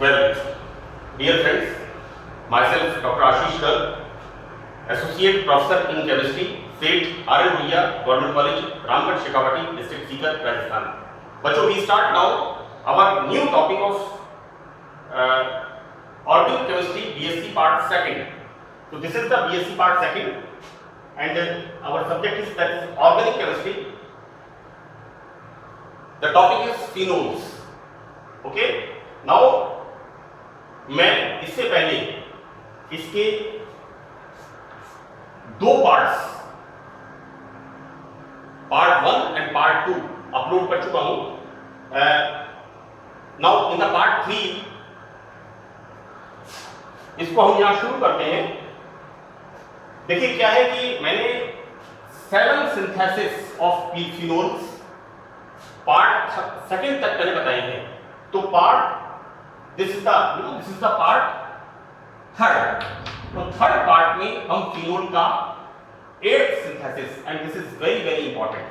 Well, dear friends, myself Dr. Ashish Garg, Associate Professor in Chemistry, SET R.L. Bhuiya, Government College, Ramgarh, Shekhawati, District Sikar, Rajasthan. बच्चों, we start now our new topic of Organic Chemistry BSc Part 2nd. So this is the BSc Part 2nd, and our subject is that is Organic Chemistry. The topic is phenols. Okay. Now मैं इससे पहले इसके दो parts part 1 and part 2 upload कर चुका हूं. Now in the part 3 इसको हम यहां शुरू करते हैं. देखिए क्या है कि मैंने 7 synthesis of phenols part 2nd तक मैंने बताए हैं. तो part this is the part 3rd. तो 3rd part में हम फिनोल का 8th synthesis, and this is very very important.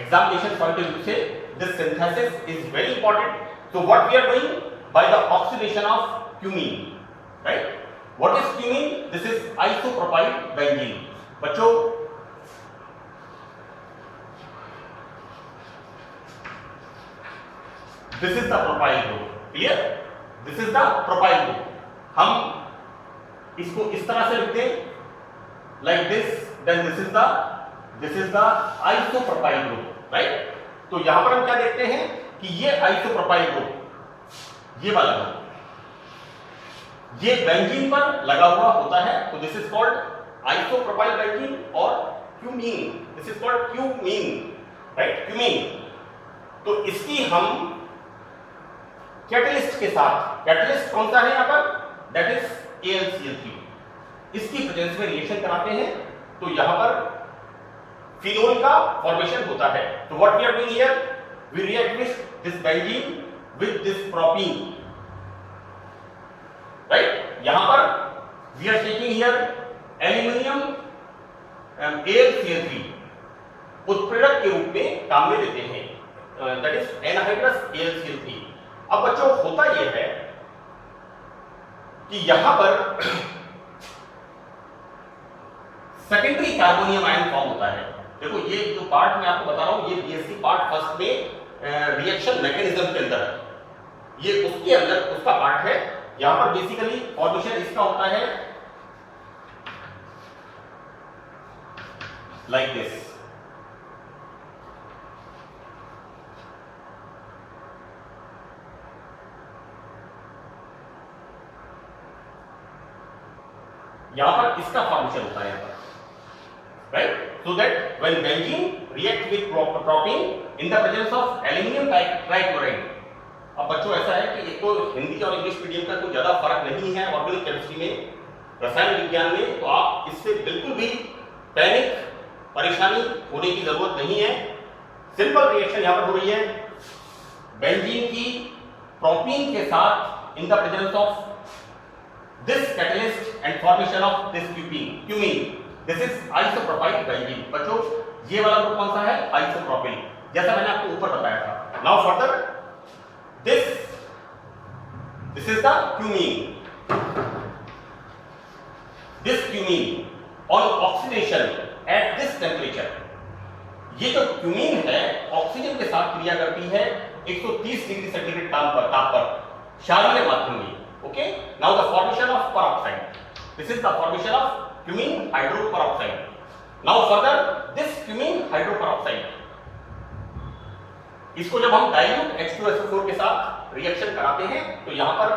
Examination point of view से this synthesis is very important. So what we are doing by the oxidation of cumene, right? What is cumene? This is isopropyl benzene. बच्चों this is the propyl group. Clear? This is the propyl group. हम इसको इस तरह से लिखते हैं like this, then this is the isopropyl group, right? तो यहां पर हम क्या देखते हैं कि ये isopropyl group, ये वाला ये बेंजीन पर लगा हुआ होता है. तो this is called isopropyl benzene और cumene. This is called cumene, right? cumene. तो इसकी हम कैटलिस्ट के साथ, कैटलिस्ट कौन सा है यहां पर? That is AlCl3. इसकी प्रेजेंस में रिएक्शन कराते हैं तो यहां पर फिनोल का फॉर्मेशन होता है. तो what we are doing here, we react with this benzene with this propene, right? यहां पर we are taking here aluminium AlCl3 उत्प्रेरक के रूप में काम में लेते हैं. That is anhydrous AlCl3. अब बच्चों होता यह है कि यहां पर सेकेंडरी कार्बोनियम आयन फॉर्म होता है. देखो ये जो पार्ट मैं आपको बता रहा हूं, ये बीएससी पार्ट 1st में रिएक्शन मैकेनिज्म के अंदर है. ये उसके अंदर उसका पार्ट है. यहां पर बेसिकली फॉर्मेशन इसका होता है लाइक दिस. यहां पर इसका फॉर्मेशन होता है, right? So that when benzene react with propene in the presence of aluminium trichloride. अब बच्चों ऐसा है कि एक तो हिंदी और इंग्लिश मीडियम का कोई ज्यादा फर्क नहीं है ऑर्गेनिक केमिस्ट्री में, रसायन विज्ञान में. तो आप इससे बिल्कुल भी पैनिक परेशानी होने की जरूरत नहीं है. सिंपल रिएक्शन यहां पर हो रही है बेंजीन की प्रोपीन के साथ in the presence of this catalyst and formation of this cumene. This is isopropyl benzene. बच्चों ये वाला ग्रुप कौन सा है? isopropyl, जैसा मैंने आपको ऊपर बताया था. Now further this is the cumene. This cumene on oxidation at this temperature, ये जो cumene है ऑक्सीजन के साथ क्रिया करती है 130 डिग्री सेंटीग्रेड ताप पर क्षारीय माध्यम में. Okay, now the formation of peroxide. This is the formation of cumene hydroperoxide. Now further this cumene hydroperoxide, इसको जब हम डाइल्यूट H2SO4 के साथ रिएक्शन कराते हैं तो यहां पर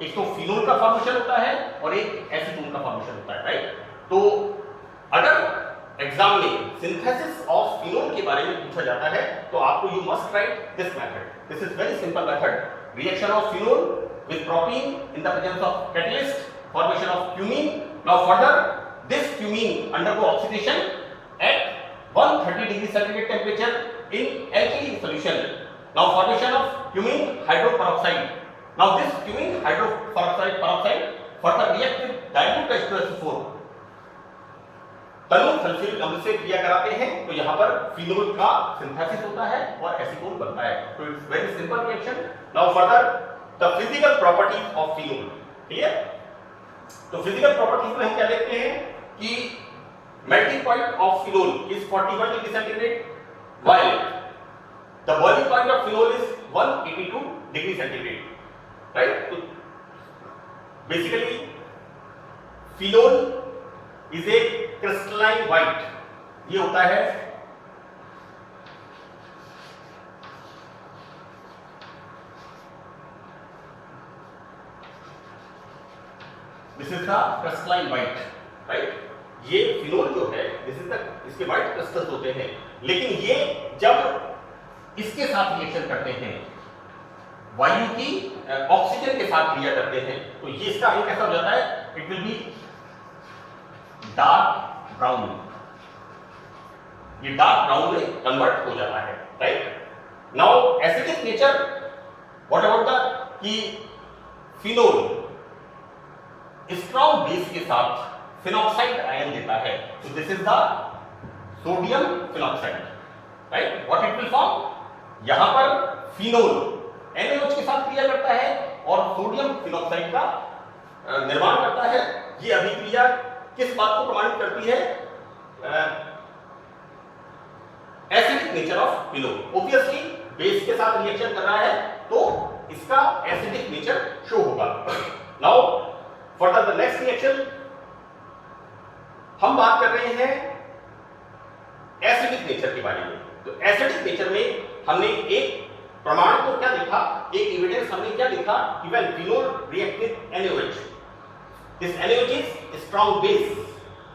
एक तो फिनोल का फॉर्मेशन होता है और एक एसीटोन का फॉर्मेशन होता है, राइट? तो अगर एग्जाम में सिंथेसिस ऑफ फिनोल के बारे में पूछा जाता है तो आपको you must write this method. This is very simple method. Reaction of phenol with propene in the presence of catalyst, formation of cumene. Now further this cumene undergo oxidation at 130 degree centigrade temperature in alkali solution. Now formation of cumene hydroperoxide. Now this cumene hydroperoxide further react with dilute H2SO4. Tanu sulphuric अम्ल से क्रिया कराते हैं तो यहाँ पर phenol का synthesis होता है और एसीटोन बनता है. तो it's very simple reaction. Now further the physical properties of phenol. Clear? तो फिजिकल प्रॉपर्टीज में हम क्या देखते हैं कि melting point of phenol is 41 degree centigrade, while the boiling point of phenol is 182 degree centigrade, right? So basically phenol is a crystalline white, ये होता है this is the crystalline white, right? ये फिनोल जो है this is the, इसके white crystals होते हैं, लेकिन ये जब इसके साथ रिएक्शन करते हैं, वायु की ऑक्सीजन के साथ क्रिया करते हैं, तो ये इसका रंग कैसा हो जाता है? It will be dark brown, ये डार्क ब्राउन में कन्वर्ट हो जाता है, right? Now acidic nature, what about the कि फिनोल स्ट्रॉन्ग बेस के साथ फिनॉक्साइड आयन देता है, तो this is the sodium phenoxide, right? What it will form, यहां पर फिनोल NaOH के साथ क्रिया करता है और सोडियम फिनॉक्साइड का निर्माण करता है। ये अभिक्रिया किस बात को प्रमाणित करती है? Acidic nature of phenol. Obviously base के साथ रिएक्शन कर रहा है तो इसका एसिडिक नेचर शो होगा। Now for the next reaction हम बात कर रहे हैं एसिडिक नेचर के बारे में। तो एसिडिक नेचर में हमने एक प्रमाण तो क्या देखा, एक एविडेंस हमने क्या देखा कि when phenol react with NaOH, this NaOH is strong base,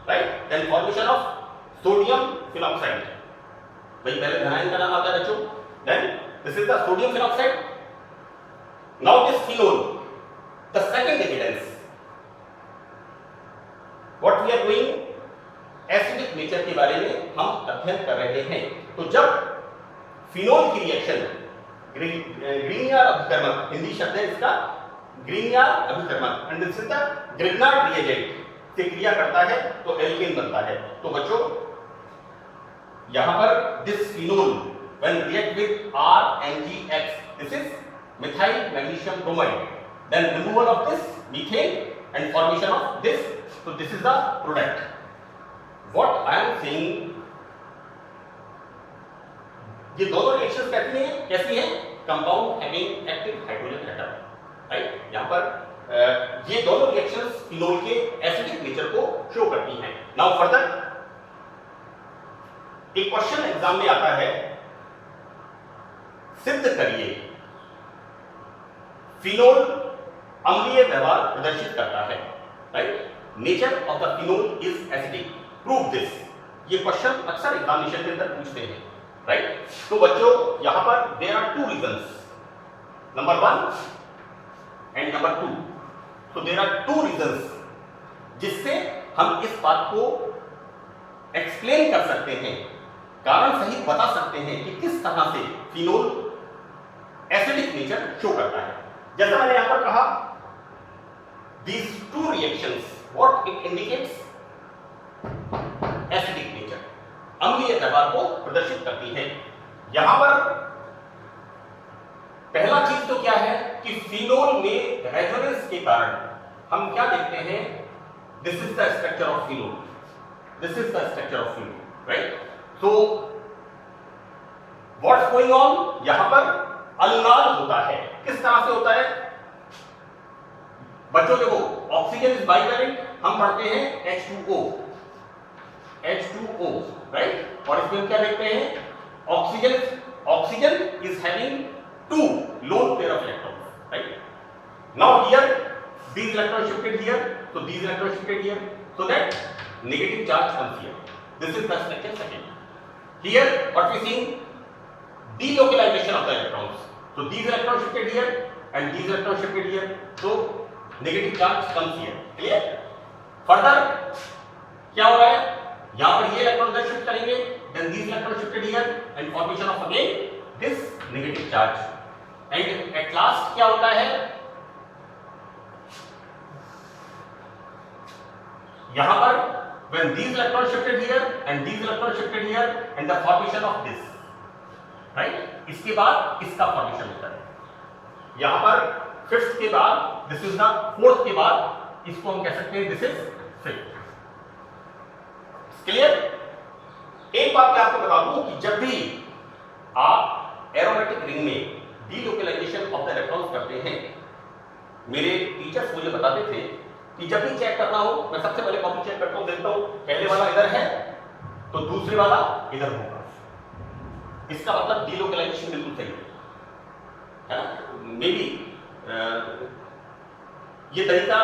right? Then formation of sodium phenoxide, भाई पहले ध्यान का नाम आता है बच्चों, then this is the sodium phenoxide. Now this phenol, the second evidence what we are doing, acidic nature के बारे में हम अध्ययन कर रहे हैं। तो जब फिनोल की रिएक्शन ग्रीनियर अभिकर्मक, हिंदी शब्द है इसका ग्रीनियर अभिकर्मक, and this is the Grignard reagent से क्रिया करता है तो एल्केन बनता है। तो बच्चों यहां पर this phenol when react with RNGX, this is methyl magnesium bromide, then removal of this methane and formation of this, so this is the product. What I am saying, ये दोनों रिएक्शंस कैसी हैं? Compound having active hydrogen atom, right? यहां पर ये दोनों reactions phenol के acidic nature को शो करती हैं। नाउ फर्दर एक क्वेश्चन एग्जाम में आता है, सिद्ध करिए फिनोल अम्लीय व्यवहार प्रदर्शित करता है, right? Nature of the phenol is acidic, prove this. ये क्वेश्चन अक्सर एग्जामिनेशन के अंदर पूछते हैं, राइट? तो बच्चों यहां पर there are two reasons, number 1 and number 2। तो देयर आर टू रीजंस जिससे हम इस बात को एक्सप्लेन कर सकते हैं, कारण सही बता सकते हैं कि किस तरह से फिनोल एसिडिक नेचर शो करता है। जैसा मैंने यहां पर कहा, these two reactions what it indicates, acidic nature, अम्लीय व्यवहार को प्रदर्शित करती है। यहां पर पहला चीज तो क्या है कि फिनोल में रेजोनेंस के कारण हम क्या देखते हैं, this is the structure of phenol, this is the structure of phenol, right? So what's going on, यहां पर अनुनाद होता है। किस तरह से होता है बच्चों? देखो ऑक्सीजन इज बाइवैलेंट, हम पढ़ते हैं H2O, राइट? और इसमें हम क्या देखते हैं, oxygen is having 2 lone pair of electrons, right? Now here these electrons shifted here, so these electrons shifted here, so that negative charge comes here. This is the structure second. Here what we see, delocalization of the electrons, so these electrons shifted here and these electrons shifted here, so negative charge comes here. Clear? Further क्या हो रहा है, यहां पर ये electron इधर shift करेंगे, then these electrons shifted here and formation of again this negative charge, and at last क्या होता है, यहां पर when these electrons shifted here and these electrons shifted here and the formation of this, right? इसके बाद इसका formation होता है। यहां पर फिफ्थ के बाद, दिस इज द फोर्थ के बाद, इसको हम कह सकते हैं दिस इज फिफ्थ। क्लियर? एक बात मैं आपको बता दूं कि जब भी आप एरोमेटिक रिंग में डीलोकलाइजेशन ऑफ द इलेक्ट्रॉन्स करते हैं, मेरे टीचर्स मुझे बताते थे कि जब भी चेक करना हो, मैं सबसे पहले कॉपी चेक करता हूं, देखता हूं पहले वाला इधर है तो दूसरे वाला इधर होगा, इसका मतलब डीलोकलाइजेशन बिल्कुल सही है ना। मे बी ये तरीका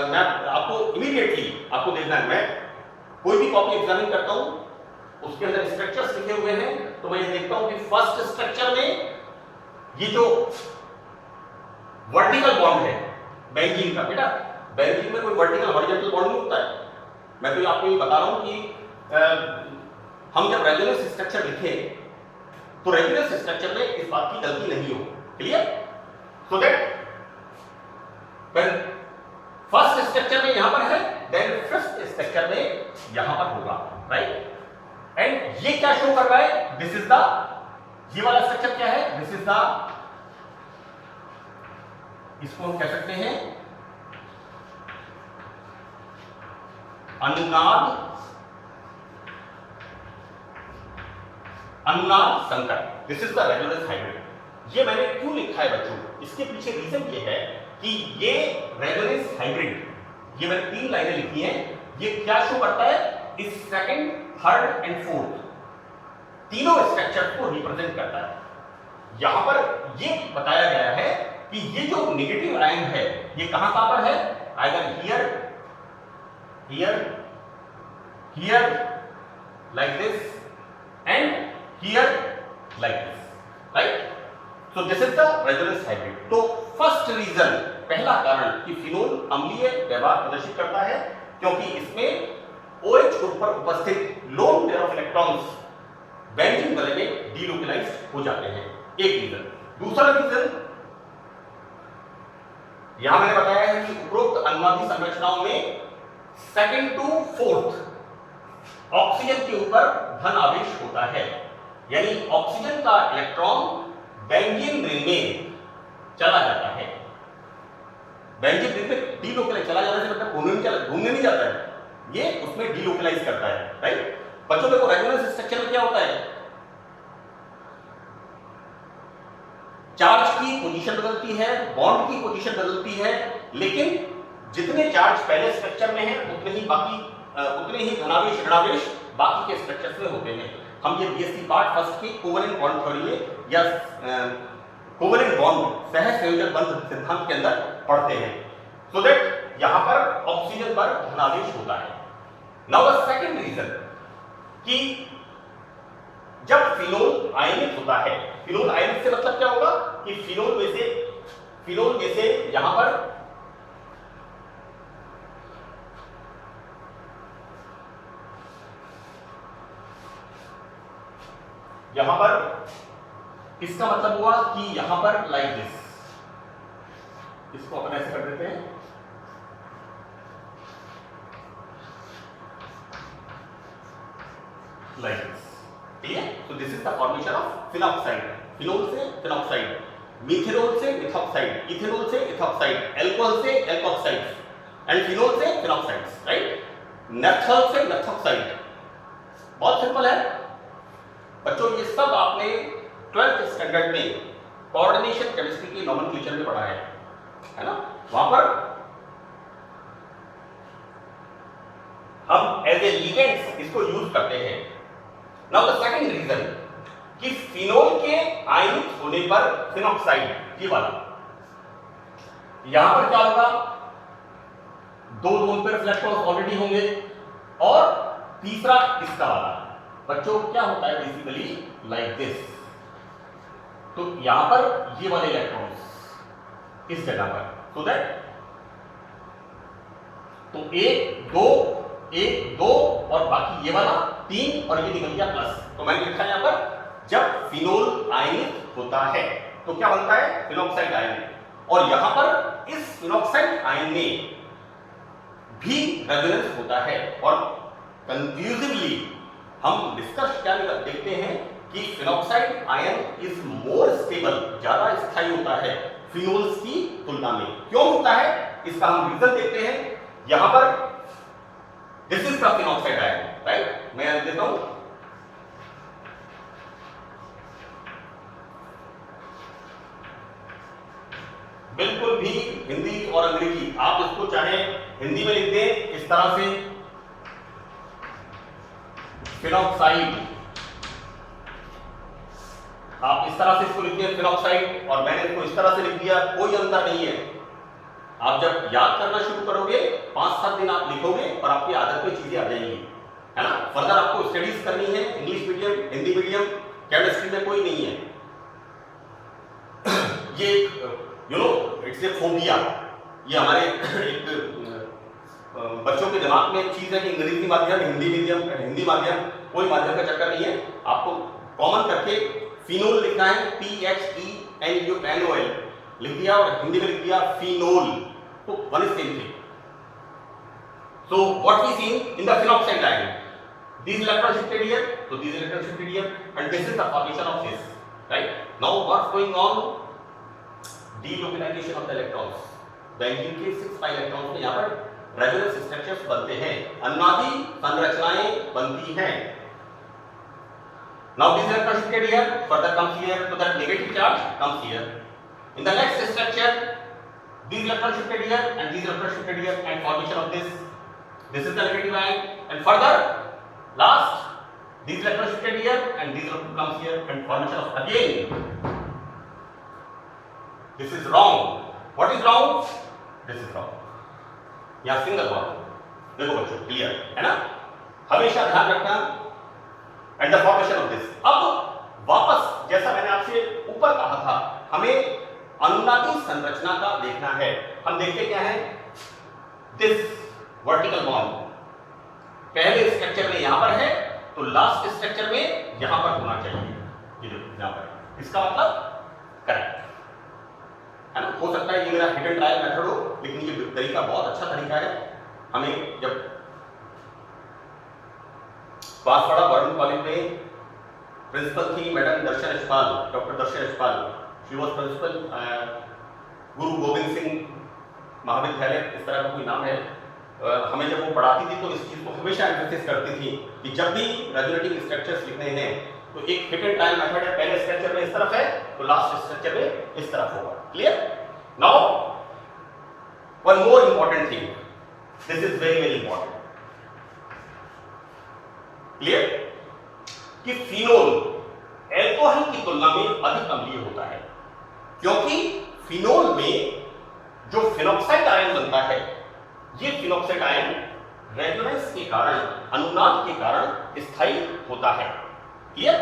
मैं आपको इमीडिएटली आपको देखना है। मैं कोई भी कॉपी एग्जामिन करता हूं, उसके अंदर स्ट्रक्चर्स लिखे हुए हैं, तो मैं ये देखता हूं कि फर्स्ट स्ट्रक्चर में ये जो वर्टिकल बॉन्ड है बेंजीन का, बेटा बेंजीन में कोई वर्टिकल हॉरिजॉन्टल बॉन्ड नहीं होता है। मैं तो आपको ये बता रहा हूं कि हम जब रेजोनेंस स्ट्रक्चर लिखे तो रेजोनेंस स्ट्रक्चर में इस बात की गलती नहीं हो। Clear? So that when first structure में यहां पर है, देन फिफ्थ स्ट्रक्चर में यहां पर होगा, राइट? एंड ये क्या शो कर रहा है? दिस इज द, ये वाला स्ट्रक्चर क्या है? दिस इज द, इसको हम कह सकते हैं अनुनाद संकर। This is the resonance hybrid. ये मैंने क्यों लिखा है बच्चों, इसके पीछे रीजन ये है कि ये रेजोनेंस हाइब्रिड, ये मैंने 3 लाइनें लिखी हैं, ये क्या शो करता है? इस सेकंड, थर्ड एंड फोर्थ तीनों स्ट्रक्चर को रिप्रेजेंट करता है। यहां पर ये बताया गया है कि ये जो नेगेटिव आयन है ये कहां पर है? Either here, here, here like this and here like this, right? So this is the resonance hybrid. तो फर्स्ट रीजन, पहला कारण कि फिनोल अम्लीय व्यवहार प्रदर्शित करता है क्योंकि इसमें OH ग्रुप पर उपस्थित lone pair of electrons benzene बले में डीलोकलाइज्ड हो जाते हैं, एक रीजन। दूसरा रीजन यहां मैंने बताया है कि उपरोक्त अनुनादी संरचनाओं में सेकंड टू फोर्थ ऑक्सीजन के ऊपर धन आवेश होता है, यानी ऑक्सीजन का इलेक्ट्रॉन बेंजीन रिंग में चला जाता है। बेंजीन रिंग में डीलोकलाइज चला जाने से मतलब घूमने नहीं जाता है, ये उसमें डीलोकलाइज करता है, राइट? बच्चों देखो रेजोनेंस स्ट्रक्चर में क्या होता है? चार्ज की पोजीशन बदलती है, बॉन्ड की पोजीशन बदलती है, लेकिन जितने चार्ज पहले स्ट्रक्चर में है उतने ही धनावेश ऋणावेश बाकी के स्ट्रक्चर्स में होते हैं। हम ये बीएससी पार्ट फर्स्ट की कोवलेंट बॉन्ड थ्योरी में या कोवलेंट बॉन्ड सहसंयोजक बंध सिद्धांत के अंदर पढ़ते हैं। सो दैट यहां पर ऑक्सीजन पर धनावेश होता है। नाउ द सेकंड रीजन कि जब फिनोल आयनित होता है, फिनोल आयनित से मतलब क्या होगा कि फिनोल में से यहां पर इसका मतलब हुआ कि यहां पर लाइक दिस, इसको अपन ऐसे कर देते हैं, लाइक दिस। क्लियर? तो this is the formation of phenoxide. Phenol से फिनॉक्साइड, मिथेनॉल से मिथॉक्साइड, इथेनॉल से इथॉक्साइड, अल्कोहल से एल्कोक्साइड एंड फिनोल से फिनॉक्साइड्स, राइट? नैप्थॉल से नैप्थोक्साइड। बहुत सिंपल है बच्चों, ये सब आपने 12th स्टैंडर्ड में कोऑर्डिनेशन केमिस्ट्री की नोमेनक्लेचर में पढ़ा है ना? वहां पर हम एज ए लिगेंड्स इसको यूज करते हैं। नाउ द सेकंड रीजन कि फिनोल के आयनित होने पर फिनॉक्साइड, ये वाला, यहां पर क्या होगा? 2 लोन पेयर इलेक्ट्रॉन्स ऑलरेडी होंगे और तीसरा इसका वाला। बच्चों क्या होता है बेसिकली लाइक दिस, तो यहां पर ये वाले इलेक्ट्रॉन्स इस जगह पर, सो दैट तो 1 2 और बाकी ये वाला 3 और ये निकल गया प्लस। तो मैंने लिखा यहां पर जब फिनोल आयनित होता है तो क्या बनता है? Phenoxide ion. और यहां पर इस फिनॉक्साइड आयन में भी रेजोनेंस होता है और कंक्लूसिवली हम डिस्कस क्या देखते हैं कि phenoxide ion is more stable, ज्यादा स्थायी होता है फिनोल्स की तुलना में। क्यों होता है इसका हम रीजन देखते हैं। यहां पर this is the phenoxide ion, right. मैं लिख देता हूं, बिल्कुल भी हिंदी और अंग्रेजी आप इसको चाहे हिंदी में लिख दें इस तरह से फिनॉक्साइड, आप इस तरह से इसको लिख दिया फिनॉक्साइड, और मैंने इसको इस तरह से लिख दिया, कोई अंतर नहीं है। आप जब याद करना शुरू करोगे 5-7 दिन आप लिखोगे और आपकी आदत में चीजें आ जाएंगी, है ना। फर्दर आपको स्टडीज करनी है, English medium, Hindi medium, chemistry में कोई नहीं है। ये you know it's a phobia, ये हमारे एक बच्चों के दिमाग में एक चीज है कि अंग्रेजी माध्यम, हिंदी मीडियम, हिंदी माध्यम, कोई माध्यम का चक्कर नहीं है। आपको कॉमन करके फिनोल लिखना है, PHENOL लिख दिया और हिंदी में लिख दिया फिनोल, तो one is same thing. So what we see in the phenoxide ion, these electrons shifted here, so these electrons shifted here, and this is the formation of this, right? Now what's going on? Delocalization of the electrons. Benzene के 6 pi electrons में यहाँ पर resonance structures बनते हैं, अनुनादी संरचनाएं बनती हैं। Now these electrons shifted here, further comes here, so that negative charge comes here. In the next structure, these electrons shifted here and these electrons shifted here, and formation of this. This is the negative ion, and further last these electrons shifted here and these electrons comes here, and formation of again. This is wrong. What is wrong? This is wrong. यहाँ single bond देखो बच्चों, clear है ना, हमेशा ध्यान रखना। And the formation of this, अब वापस जैसा मैंने आपसे ऊपर कहा था, हमें अनुनादी संरचना का देखना है। हम देखते क्या है, दिस वर्टिकल बॉन्ड पहले स्ट्रक्चर में यहां पर है, तो लास्ट स्ट्रक्चर में यहां पर होना चाहिए, ये देखो यहां पर, इसका मतलब करेक्ट है ना। हो सकता है ये मेरा हिडन ट्रायल मेथड हो, लेकिन ये तरीका बहुत अच्छा तरीका है। हमें जब बांसवाड़ा गवर्नमेंट कॉलेज में प्रिंसिपल थी madam Darshan Yashpal, doctor Darshan Yashpal, she was principal Guru Gobind Singh महाविद्यालय, इस तरह का कोई नाम है। हमें जब वो पढ़ाती थी तो इस चीज़ को हमेशा एम्फेसिस करती थी कि जब भी रेजोनेटिंग स्ट्रक्चर्स लिखने हैं तो एक हिट एंड ट्रायल मेथड है, पहले स्ट्रक्चर में इस तरफ है तो लास्ट स्ट्रक्चर में इस तरफ होगा। Clear? Now one more important thing, this is very very important. Clear? कि फिनोल एल्कोहल की तुलना में अधिक अम्लीय होता है, क्योंकि फिनोल में जो फिनॉक्साइड आयन बनता है, ये फिनॉक्साइड आयन रेजोनेंस के कारण, अनुनाद के कारण स्थायी होता है। क्लियर?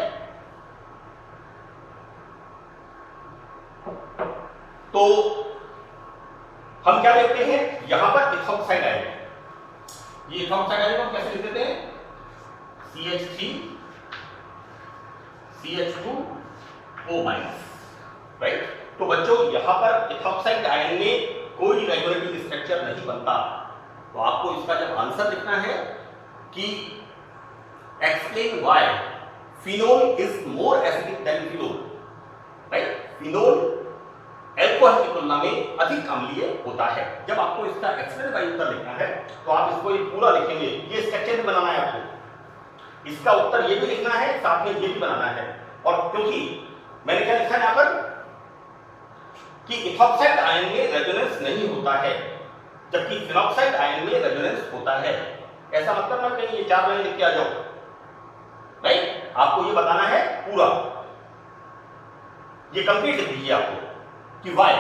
तो हम क्या देखते हैं यहां पर इथॉक्साइड आयन, ये इथॉक्साइड आयन को कैसे लिख देते हैं, CH3 CH2O-, राइट। तो बच्चों यहां पर इथॉक्साइड आयन में कोई रेगुलेटिंग स्ट्रक्चर नहीं बनता, तो आपको इसका जब आंसर लिखना है कि explain why phenol is more acidic then phenol, right. Phenol alcohol की तुलना में अधिक अम्लीय होता है। जब आपको इसका एक्सप्लेन बाय उत्तर लिखना है तो आप इसको ये पूरा लिखेंगे, ये स्ट्रक्चर भी बनाना है आपको, इसका उत्तर ये भी लिखना है, साथ में ये भी बनाना है। और क्योंकि मैंने क्या लिखा है यहां पर कि इथॉक्साइड आयन में रेजोनेंस नहीं होता है, जबकि फिनॉक्साइड आयन में रेजोनेंस होता है। ऐसा मतलब ना कहीं ये 4 लाइन लिख के आ जाओ, राइट। आपको ये बताना है पूरा, ये कंप्लीट लिख दीजिए आपको कि why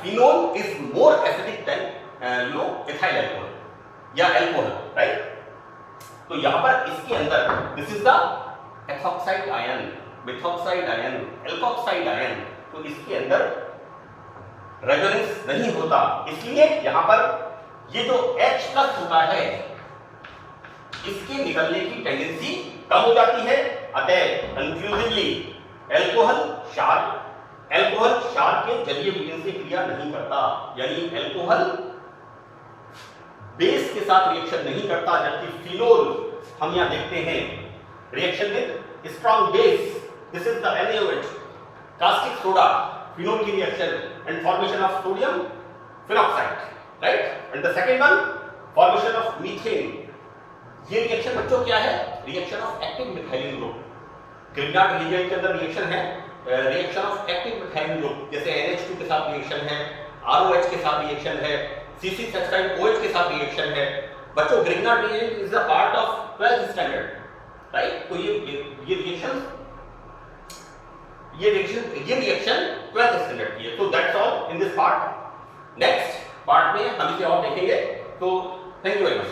phenol is more acidic than ethyl alcohol या अल्कोहल, राइट। तो यहां पर इसके अंदर this is the ethoxide ion, methoxide ion, alkoxide ion, तो इसके अंदर रेजोनेंस नहीं होता, इसलिए यहां पर ये जो H+ होता है इसके निकलने की टेंडेंसी कम हो जाती है। अतः कंक्लूसिवली एल्कोहल क्षार के जलीय विलयन से क्रिया नहीं करता, यानी एल्कोहल बेस के साथ रिएक्शन नहीं करता, जबकि फिनोल हम यहां देखते हैं reaction with strong base, this is the caustic soda, phenol की reaction and formation of sodium phenoxide, right? And the second one, formation of methane. ये रिएक्शन बच्चों क्या है? Reaction of active methylene group. Grignard reagent के अंदर reaction है reaction of active methylene group, जैसे NH2 के साथ रिएक्शन है, ROH के साथ रिएक्शन है, CC6OH के साथ रिएक्शन है. बच्चों Grignard reagent is a part of 12th standard, right? तो ये रिएक्शन 12th स्टैंडर्ड की है. तो that's all in this part. Next part में हम इसे और देखेंगे. तो थैंक यू वेरी मच.